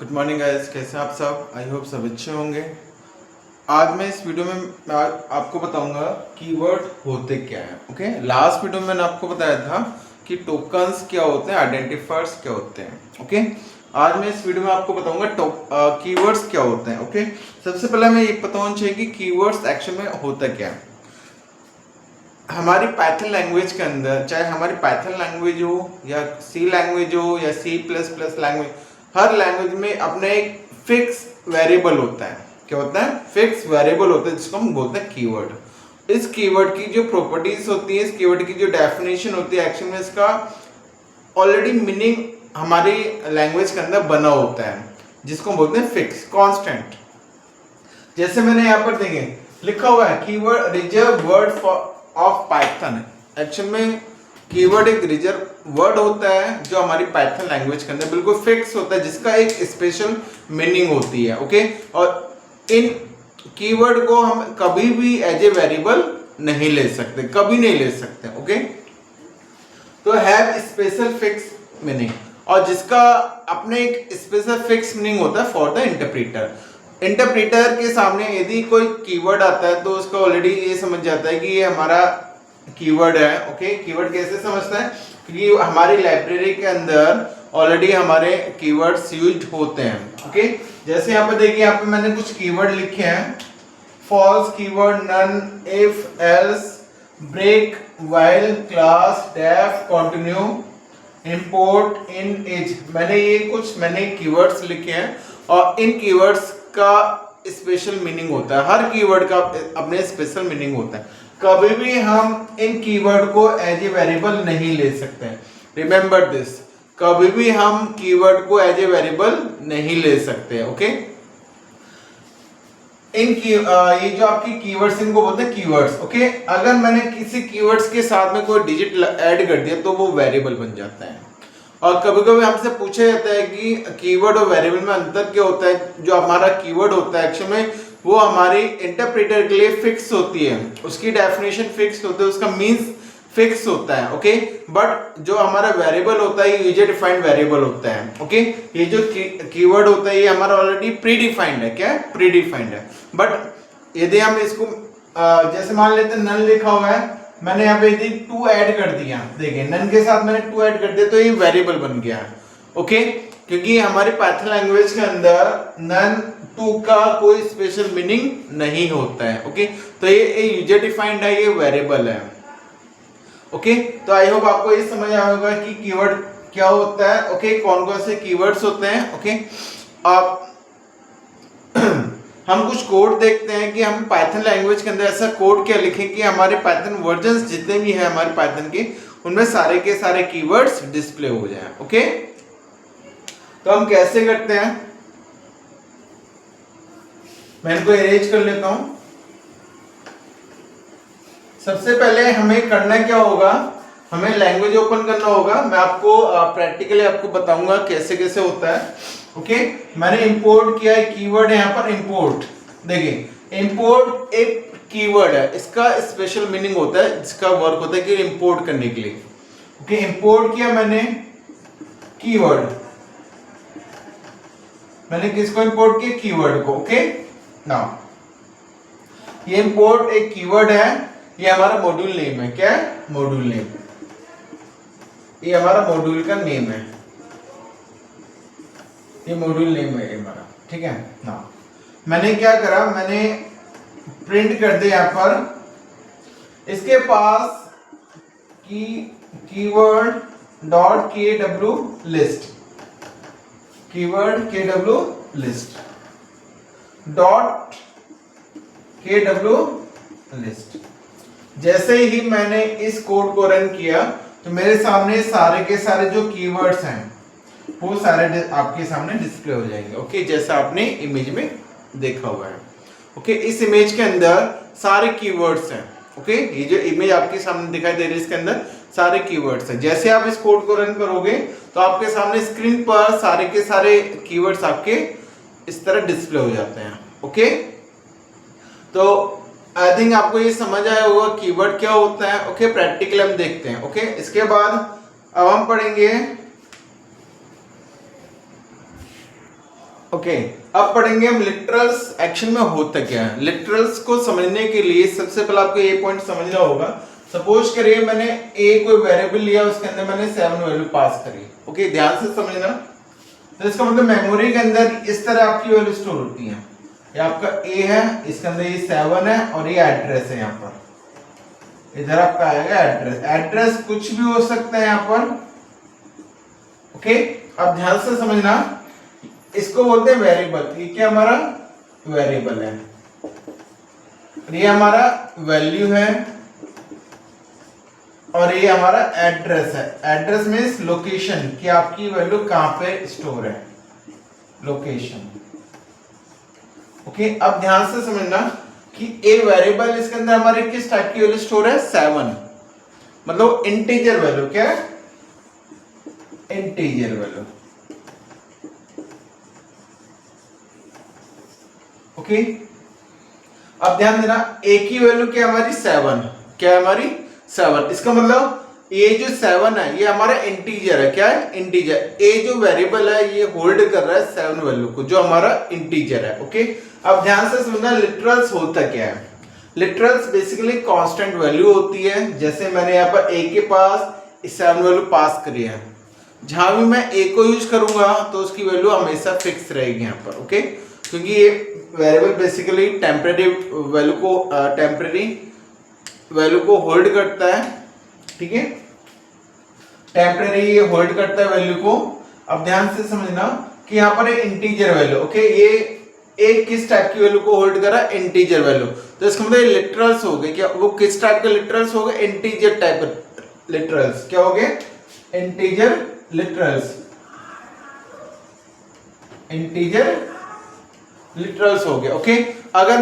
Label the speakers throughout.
Speaker 1: Good morning guys, कैसे हैं आप सब। आई होप सब अच्छे होंगे। आज मैं इस वीडियो में आपको बताऊंगा कीवर्ड होते क्या हैं। ओके, लास्ट वीडियो में मैंने आपको बताया था कि टोकन्स क्या होते हैं, आइडेंटिफायर्स क्या होते हैं। ओके, आज मैं इस वीडियो में आपको बताऊंगा कीवर्ड्स क्या होते हैं। ओके, सबसे पहले हमें ये पता होना चाहिए कि कीवर्ड्स एक्शन में होता क्या है। हमारी पाइथन लैंग्वेज के अंदर, चाहे हमारी पाइथन लैंग्वेज हो या सी लैंग्वेज हो या C++ लैंग्वेज, हर लैंग्वेज में अपना एक फिक्स वेरिएबल होता है। क्या होता है? फिक्स वेरिएबल होता है, जिसको हम बोलते हैं कीवर्ड। इस कीवर्ड की जो प्रॉपर्टीज होती है, इस कीवर्ड की जो डेफिनेशन होती है, एक्शन में इसका ऑलरेडी मीनिंग हमारी लैंग्वेज के अंदर बना होता है, जिसको हम बोलते हैं फिक्स, कांस्टेंट। जैसे मैंने यहाँ पर देखें लिखा हुआ है keyword reserve word for of Python. Actual में कीवर्ड एक रिजर्व वर्ड होता है जो हमारी पाइथन लैंग्वेज के अंदर बिल्कुल फिक्स होता है, जिसका एक स्पेशल मीनिंग होती है। ओके, और इन कीवर्ड को हम कभी भी एज ए वेरिएबल नहीं ले सकते, कभी नहीं ले सकते। ओके, तो हैव स्पेशल फिक्स मीनिंग, और जिसका अपने एक स्पेशल फिक्स मीनिंग होता है फॉर द इंटरप्रेटर। इंटरप्रेटर के सामने यदि कोई कीवर्ड आता है तो उसको ऑलरेडी ये समझ जाता है कि ये हमारा कीवर्ड है। ओके, कीवर्ड कैसे समझता है? क्योंकि हमारी लाइब्रेरी के अंदर ऑलरेडी हमारे कीवर्ड्स यूज्ड होते हैं। ओके, जैसे यहाँ पे देखिए, यहाँ पे मैंने कुछ कीवर्ड लिखे हैं। False keyword, none, if, else, break, while, class, def, continue, import, in, is. मैंने कीवर्ड्स लिखे हैं, और इन कीवर्ड्स का स्पेशल मीनिंग होता है। हर कीवर्ड का अपने स्पेशल मीनिंग होता है। कभी भी हम इन कीवर्ड को एज ए वेरिएबल नहीं ले सकते हैं। रिमेंबर दिस, कभी भी हम कीवर्ड को एज ए वेरिएबल नहीं ले सकते। ओके, ये जो आपकी कीवर्ड्स, इनको बोलते हैं कीवर्ड्स। ओके, अगर मैंने किसी कीवर्ड्स के साथ में कोई डिजिट ऐड कर दिया तो वो वेरिएबल बन जाता है। और कभी कभी हमसे पूछा जाता है कि कीवर्ड और वेरिएबल में अंतर क्या होता है। जो हमारा कीवर्ड होता है एक्चुअल में वो हमारी इंटरप्रेटर के लिए फिक्स होती है, उसकी डेफिनेशन फिक्स होती है, उसका मीन्स फिक्स होता है। ओके, बट जो हमारा वेरिएबल होता है यूजर डिफाइंड वेरिएबल होता है। ओके, ये जो कीवर्ड होता है ये हमारा ऑलरेडी प्री डिफाइंड है। क्या है? प्री डिफाइंड है। बट यदि हम इसको जैसे मान लेते हैं नन लिखा हुआ है, मैंने यहाँ पे यदि 2 ऐड कर दिया, देखिए नन के साथ मैंने 2 ऐड कर दिया तो ये वेरिएबल बन गया है। ओके, क्योंकि हमारी पाइथन लैंग्वेज के अंदर नन 2 का कोई स्पेशल मीनिंग नहीं होता है। ओके, तो ये यूजर डिफाइंड है, ये वेरिएबल है। ओके, तो आई होप आपको ये समझ आया होगा कि कीवर्ड क्या होता है। ओके, कौन कौन से कीवर्ड्स होते हैं। ओके, आप हम कुछ कोड देखते हैं कि हम पाइथन लैंग्वेज के अंदर ऐसा कोड क्या लिखें कि हमारे पाइथन वर्जन्स जितने भी हैं हमारे पाइथन के, उनमें सारे के सारे कीवर्ड्स डिस्प्ले हो जाएं। ओके, तो हम कैसे करते हैं, मैं इनको इरेज कर लेता हूं। सबसे पहले हमें करना क्या होगा, हमें लैंग्वेज ओपन करना होगा। मैं आपको प्रैक्टिकली आपको बताऊंगा कैसे कैसे होता है। ओके, मैंने इंपोर्ट किया है, कीवर्ड है यहाँ पर इंपोर्ट। देखिए, इंपोर्ट एक कीवर्ड है, इसका स्पेशल मीनिंग होता है, जिसका वर्क होता है कि इंपोर्ट करने के लिए। ओके, इंपोर्ट किया मैंने कीवर्ड, मैंने किसको इंपोर्ट किया? कीवर्ड को। ओके, नाउ ये इंपोर्ट एक कीवर्ड है, ये हमारा मॉड्यूल नेम है। क्या है? मॉड्यूल नेम, ये हमारा मॉड्यूल का नेम है, ये मॉड्यूल नेम है हमारा। ठीक है ना, मैंने क्या करा, मैंने प्रिंट कर दिया यहाँ पर इसके पास keyword dot KW list, keyword KW list dot KW list. जैसे ही मैंने इस कोड को रन किया तो मेरे सामने सारे के सारे जो कीवर्ड्स हैं वो सारे आपके सामने डिस्प्ले हो जाएंगे। ओके, जैसा आपने इमेज में देखा हुआ है। ओके, इस इमेज के अंदर सारे कीवर्ड्स हैं। ओके, ये जो इमेज आपके सामने दिखाई दे रही है इसके अंदर सारे कीवर्ड्स हैं। जैसे आप इस कोड को रन करोगे तो आपके सामने स्क्रीन पर सारे के सारे कीवर्ड्स आपके इस तरह डिस्प्ले हो जाते हैं। ओके, तो आई थिंक आपको ये समझ आया होगा कीवर्ड क्या होता है। ओके, प्रैक्टिकली हम देखते हैं। ओके, इसके बाद अब हम पढ़ेंगे ओके अब पढ़ेंगे हम लिटरल्स एक्शन में होता क्या है। लिटरल्स को समझने के लिए सबसे पहले आपको ये पॉइंट समझना होगा। सपोज करिए मैंने ए कोई वेरिएबल लिया, उसके अंदर मैंने 7 वैल्यू पास करी। ओके ध्यान से समझना। तो इसका मतलब मेमोरी के अंदर इस तरह आपकी वैल्यू स्टोर होती है। ये आपका ए है, इसके अंदर ये 7 है और ये एड्रेस है। यहाँ पर इधर आपका आएगा एड्रेस। एड्रेस कुछ भी हो सकता है यहाँ पर। ओके अब ध्यान से समझना, इसको बोलते हैं वेरिएबल। ये क्या हमारा वेरिएबल है, ये हमारा वैल्यू है और ये हमारा एड्रेस है। एड्रेस मीन्स लोकेशन, कि आपकी वैल्यू कहां पे स्टोर है, लोकेशन। ओके अब ध्यान से समझना कि ए वेरिएबल, इसके अंदर हमारे किस टाइप की वैल्यू स्टोर है, 7, मतलब इंटीजर वैल्यू। क्या है, इंटीजर वैल्यू। ओके अब ध्यान देना, ए की वैल्यू क्या हमारी 7, क्या है हमारी 7। इसका मतलब ये जो 7 है ये हमारा इंटीजर है। क्या है, इंटीजर। ए जो वेरिएबल है ये होल्ड कर रहा है 7 वैल्यू को, जो हमारा इंटीजर है। ओके अब ध्यान से समझना लिटरल्स होता क्या है। लिटरल्स बेसिकली कांस्टेंट वैल्यू होती है। जैसे मैंने यहाँ पर ए के पास 7 वैल्यू पास करी है, जहां भी मैं ए को यूज करूंगा तो उसकी वैल्यू हमेशा फिक्स रहेगी यहाँ पर। ओके क्योंकि ये वेरिएबल बेसिकली टेम्परेरी वैल्यू को होल्ड करता है। ठीक है, टेम्परेरी ये होल्ड करता है वैल्यू को। अब ध्यान से समझना कि यहाँ पर एक इंटीजर वैल्यू। ओके ये एक किस टाइप की वैल्यू को होल्ड कर रहा है, इंटीजर वैल्यू। तो इसका मतलब लिटरल्स हो गए। क्या वो किस टाइप के लिटरल्स हो गए, इंटीजर टाइप लिटरल्स। क्या हो गए, इंटीजर लिटरल्स। इंटीजर लिटरल्स हो गए। ओके अगर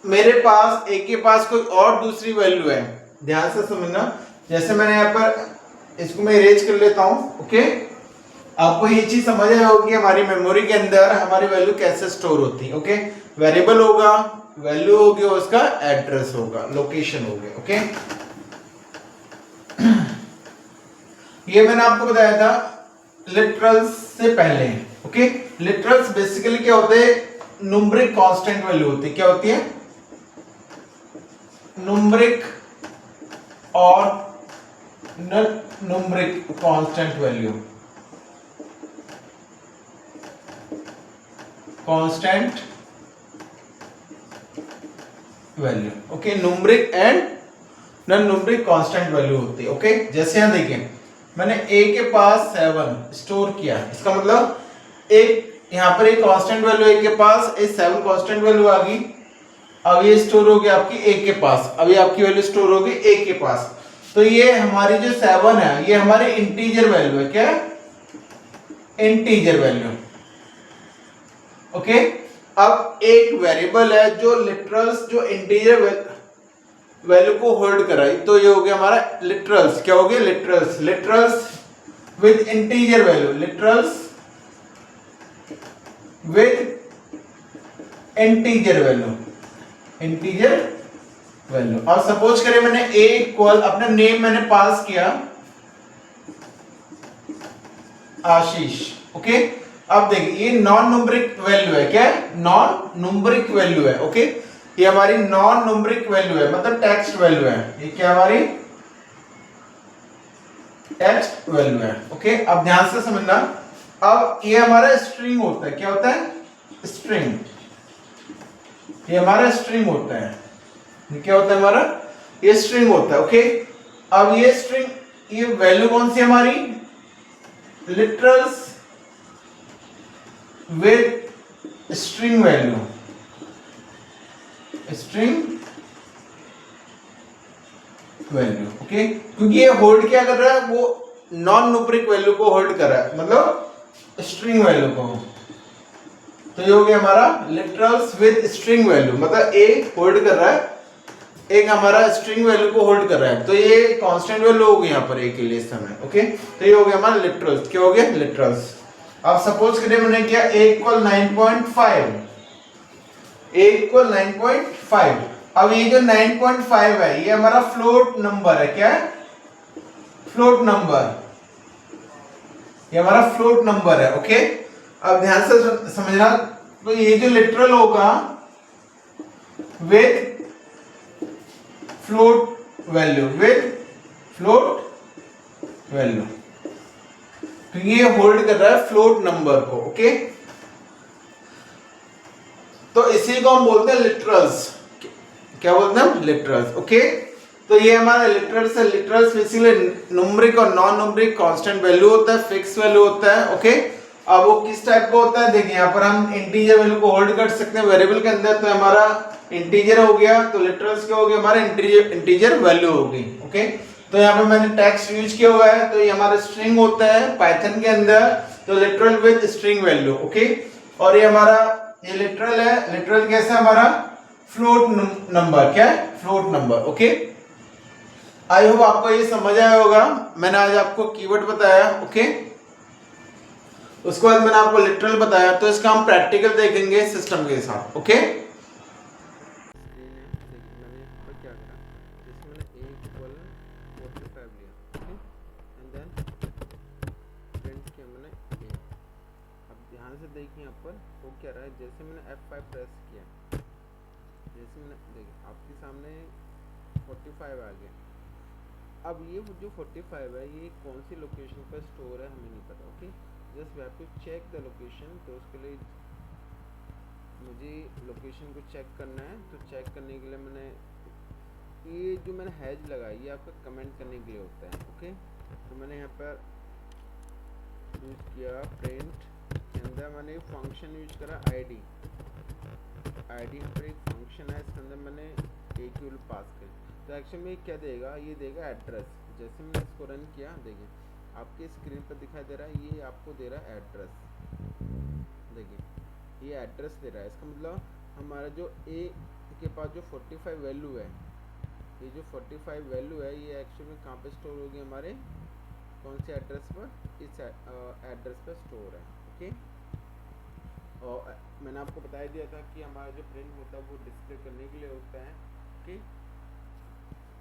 Speaker 1: मेरे पास ए के पास कोई और दूसरी वैल्यू है, ध्यान से समझना। जैसे मैंने यहाँ पर इसको मैं इरेज कर लेता हूं। ओके आपको ये चीज समझ आया होगी कि हमारी मेमोरी के अंदर हमारी वैल्यू कैसे स्टोर होती है। ओके वेरिएबल होगा, वैल्यू होगी, उसका एड्रेस होगा, लोकेशन हो गया। ओके ये मैंने आपको बताया था लिटरल्स से पहले। ओके लिटरल्स बेसिकली क्या होते हैं, न्यूमरिक कांस्टेंट वैल्यू होती है। क्या होती है, न्यूमरिक और numeric constant value. Constant value. Okay numeric and non numeric constant value होती है। ओके जैसे यहां देखिए मैंने ए के पास 7 स्टोर किया, इसका मतलब एक यहाँ पर एक कांस्टेंट वैल्यू ए के पास, ए 7 कांस्टेंट वैल्यू आ गई। अब ये स्टोर हो गया आपकी ए के पास, अभी आपकी वैल्यू स्टोर होगी ए के पास। तो ये हमारी जो 7 है ये हमारे इंटीजर वैल्यू है। क्या, इंटीजर वैल्यू। ओके अब एक वेरिएबल है जो लिटरल्स, जो इंटीजर वैल्यू को होल्ड कर रहा है, तो ये हो गया हमारा लिटरल्स। क्या हो गया, literals. Literals with integer value, literals with integer value, integer value. और सपोज करें मैंने ए इक्वल, अपना नेम मैंने पास किया आशीष। ओके अब देखिए ये नॉन न्यूमरिक वैल्यू है। क्या है, नॉन न्यूमरिक वैल्यू है। ओके ये हमारी नॉन न्यूमरिक वैल्यू है, मतलब टेक्स्ट वैल्यू है। ये क्या हमारी टेक्स्ट वैल्यू है। ओके अब ध्यान से समझना, अब ये हमारा स्ट्रिंग होता है। क्या होता है, स्ट्रिंग। ये हमारा स्ट्रिंग होता है। ये क्या होता है हमारा, ये स्ट्रिंग होता है। ओके अब ये स्ट्रिंग, ये वैल्यू कौन सी हमारी, literals with string value, string value. Okay क्योंकि ये होल्ड क्या कर रहा है, वो नॉन न्यूमरिक वैल्यू को होल्ड कर रहा है, मतलब स्ट्रिंग वैल्यू को। तो ये हो गया हमारा लिटरल्स विद स्ट्रिंग वैल्यू, मतलब ए होल्ड कर रहा है, एक हमारा स्ट्रिंग वैल्यू को होल्ड कर रहा है। तो ये कांस्टेंट वैल्यू होगी यहाँ पर ए के लिए इस समय। ओके तो ये हो गया हमारा लिटरल्स। क्या हो गया, लिटरल्स। अब सपोज करिए मैंने किया a इक्वल 9.5, a इक्वल 9.5। अब ये जो 9.5 है ये हमारा फ्लोट नंबर है। क्या है, फ्लोट नंबर, ये हमारा फ्लोट नंबर है। ओके अब ध्यान से समझना, तो ये जो लिटरल होगा विद फ्लोट वैल्यू, तो ये होल्ड कर रहा है फ्लोट नंबर को। ओके, तो इसी को हम बोलते हैं लिटरल्स। क्या बोलते हैं? लिटरल्स। ओके, तो ये हमारा लिटरल्स है। लिटरल्स बेसिकली न्यूमेरिक और नॉन न्यूमेरिक कांस्टेंट वैल्यू होता है, फिक्स वैल्यू होता है। ओके, अब वो किस टाइप का होता है, देखिए यहाँ पर हम इंटीजर वैल्यू को होल्ड कर सकते हैं वेरिएबल के अंदर, तो हमारा इंटीजर हो गया, तो लिटरल्स क्या हो गया, हमारा इंटीजर वैल्यू हो गई। ओके, तो यहाँ पे मैंने टेक्स्ट यूज किया हुआ है, तो ये हमारा स्ट्रिंग होता है पाइथन के अंदर, तो literal with string value. Okay, और ये हमारा ये लिटरल है। लिटरल कैसा हमारा फ्लोट नंबर, क्या है? Float number. Okay, I hope आपको ये समझ आया होगा। मैंने आज आपको कीवर्ड बताया। ओके, उसके बाद मैंने आपको लिटरल बताया, तो इसका हम प्रैक्टिकल देखेंगे सिस्टम के साथ। ओके, देखिए यहाँ पर वो क्या रहा है, जैसे मैंने F5 प्रेस किया, जैसे मैंने देखिए आपके सामने 45 आ गया। अब ये जो 45 है ये कौन सी लोकेशन पर स्टोर है हमें नहीं पता। Okay, just we have to check the location. तो उसके लिए मुझे लोकेशन को चेक करना है, तो चेक करने के लिए मैंने ये जो मैंने हैज लगाई, ये आपका कमेंट करने के लिए होता है। ओके, तो मैंने यहाँ पर यूज किया प्रिंट के अंदर, मैंने फंक्शन यूज करा आईडी यहाँ पर एक फंक्शन है, इसके अंदर मैंने एक यूल पास कर, तो एक्चुअली में क्या देगा, ये देगा एड्रेस। जैसे मैंने इसको रन किया, देखिए आपके स्क्रीन पर दिखाई दे रहा है, ये आपको दे रहा है एड्रेस। देखिए ये एड्रेस दे रहा है, इसका मतलब हमारा जो ए के पास जो 45 वैल्यू है, ये जो 45 वैल्यू है ये एक्चुअली में कहाँ पे स्टोर होगी, हमारे कौन से एड्रेस पर, इस एड्रेस पर स्टोर है। ओके, और मैंने आपको बताया दिया था कि हमारा जो प्रिंट होता है वो डिस्प्ले करने के लिए होता है। ओके,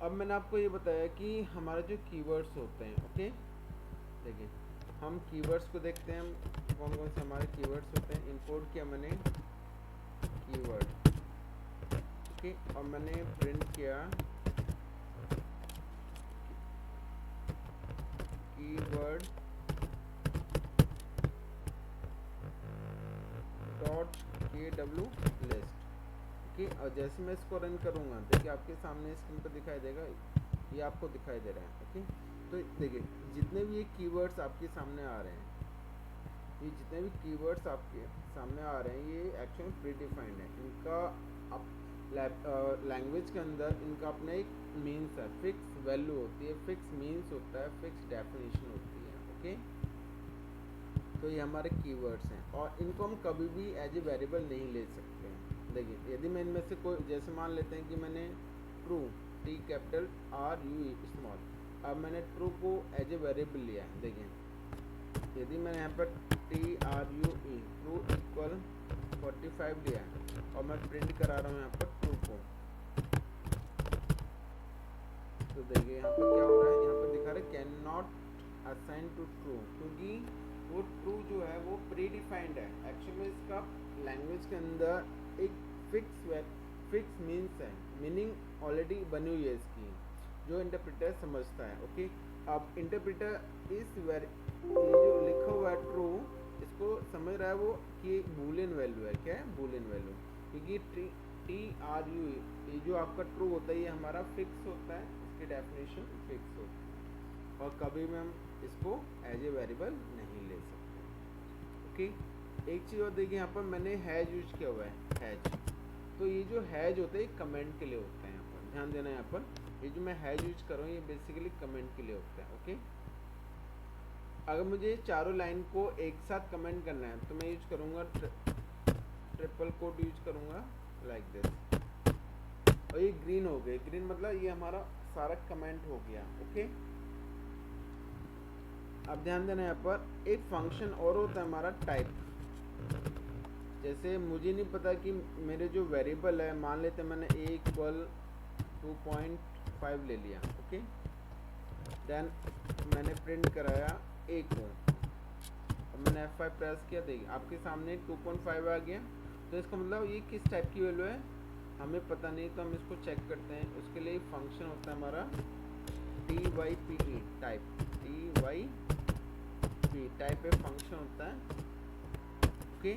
Speaker 1: अब मैंने आपको ये बताया कि हमारे जो कीवर्ड्स होते हैं। ओके, देखिए हम कीवर्ड्स को देखते हैं, हम कौन कौन से हमारे कीवर्ड्स होते हैं। इंपोर्ट किया मैंने कीवर्ड, ओके, और मैंने प्रिंट किया keyword dot KW list. Okay, और जैसे मैं इसको रन करूँगा, देखिए आपके सामने स्क्रीन पर दिखाई देगा, ये आपको दिखाई दे रहा है। ओके, तो देखिए जितने भी ये कीवर्ड्स आपके सामने आ रहे हैं, ये जितने भी कीवर्ड्स आपके सामने आ रहे हैं, ये एक्चुअली प्री डिफाइंड है। इनका लैंग्वेज के अंदर इनका अपना एक मीन्स है, फिक्स वैल्यू होती है, फिक्स मीन्स होता है, फिक्स डेफिनेशन होती है। ओके, तो ये हमारे कीवर्ड्स हैं, और इनको हम कभी भी एज ए वेरिएबल नहीं ले सकते हैं। देखिए यदि मैं इनमें से कोई, जैसे मान लेते हैं कि मैंने true, T capital RU small, अब मैंने ट्रू को एज ए वेरिएबल लिया है। देखिए यदि मैंने यहाँ पर TRUE ट्रू इक्वल 45 लिया है, और मैं प्रिंट करा रहा हूँ यहाँ पर ट्रू को, तो देखिए यहाँ पर क्या हो रहा है, यहाँ पर दिखा रहा है can not assign to true, क्योंकि वो ट्रू जो है वो प्री डिफाइंड है। एक्चुअली में इसका लैंग्वेज के अंदर एक फिक्स मीन्स है, मीनिंग ऑलरेडी बनी हुई है इसकी, जो इंटरप्रेटर समझता है। ओके, अब इंटरप्रेटर इस ये जो लिखा हुआ है ट्रू, इसको समझ रहा है वो कि बूलियन वैल्यू है। क्या है? बूलियन वैल्यू, क्योंकि TRU ये जो आपका ट्रू होता है ये हमारा फिक्स होता है, इसकी डेफिनेशन फिक्स होती है, और कभी भी हम इसको एज ए वेरिएबल नहीं ले सकते। ओके, एक चीज़ और देखिए, यहाँ पर मैंने हैज यूज किया हुआ है, हैज। तो ये जो हैज होते हैं कमेंट के लिए होते हैं, यहाँ पर ध्यान देना। यहाँ पर ये जो मैं हैज यूज कर रहा हूँ ये बेसिकली कमेंट के लिए होता है। ओके, अगर मुझे चारों लाइन को एक साथ कमेंट करना है तो मैं यूज करूँगा ट्रिपल कोट यूज करूँगा लाइक दिस, और ये ग्रीन हो गए, ग्रीन मतलब ये हमारा सारा कमेंट हो गया। ओके, अब ध्यान देना, यहाँ पर एक फंक्शन और होता है हमारा टाइप। जैसे मुझे नहीं पता कि मेरे जो वेरिएबल है, मान लेते मैंने a इक्वल 2.5 ले लिया। ओके, देन मैंने प्रिंट कराया a को, और मैंने
Speaker 2: 2.5 प्रेस किया, देखिए आपके सामने 2.5 आ गया। तो इसका मतलब ये किस टाइप की वैल्यू है हमें पता नहीं, तो हम इसको चेक करते हैं। उसके लिए फंक्शन होता है हमारा type, टाइप पे फंक्शन होता है। ओके,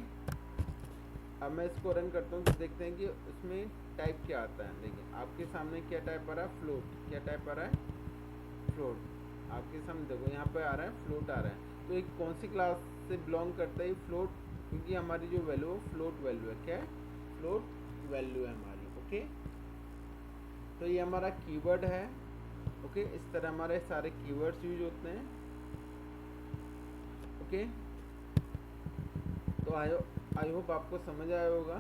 Speaker 2: अब मैं इसको रन करता हूँ तो देखते हैं कि उसमें टाइप क्या आता है। देखिए आपके सामने क्या टाइप आ रहा है, फ्लोट। क्या टाइप आ रहा है, फ्लोट। आपके सामने देखो यहाँ पे आ रहा है फ्लोट आ रहा है। तो एक कौन सी क्लास से बिलोंग करता है फ्लोट, क्योंकि हमारी जो वैल्यू है फ्लोट वैल्यू है। क्या है, फ्लोट वैल्यू है हमारी। ओके, तो ये हमारा कीवर्ड है। ओके, इस तरह हमारे सारे कीवर्ड्स यूज होते हैं। ओके, तो आई होप आपको समझ आया होगा।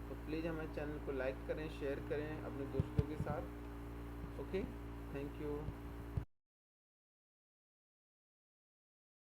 Speaker 2: तो प्लीज़ हमारे चैनल को लाइक करें, शेयर करें अपने दोस्तों के साथ। Okay, thank you.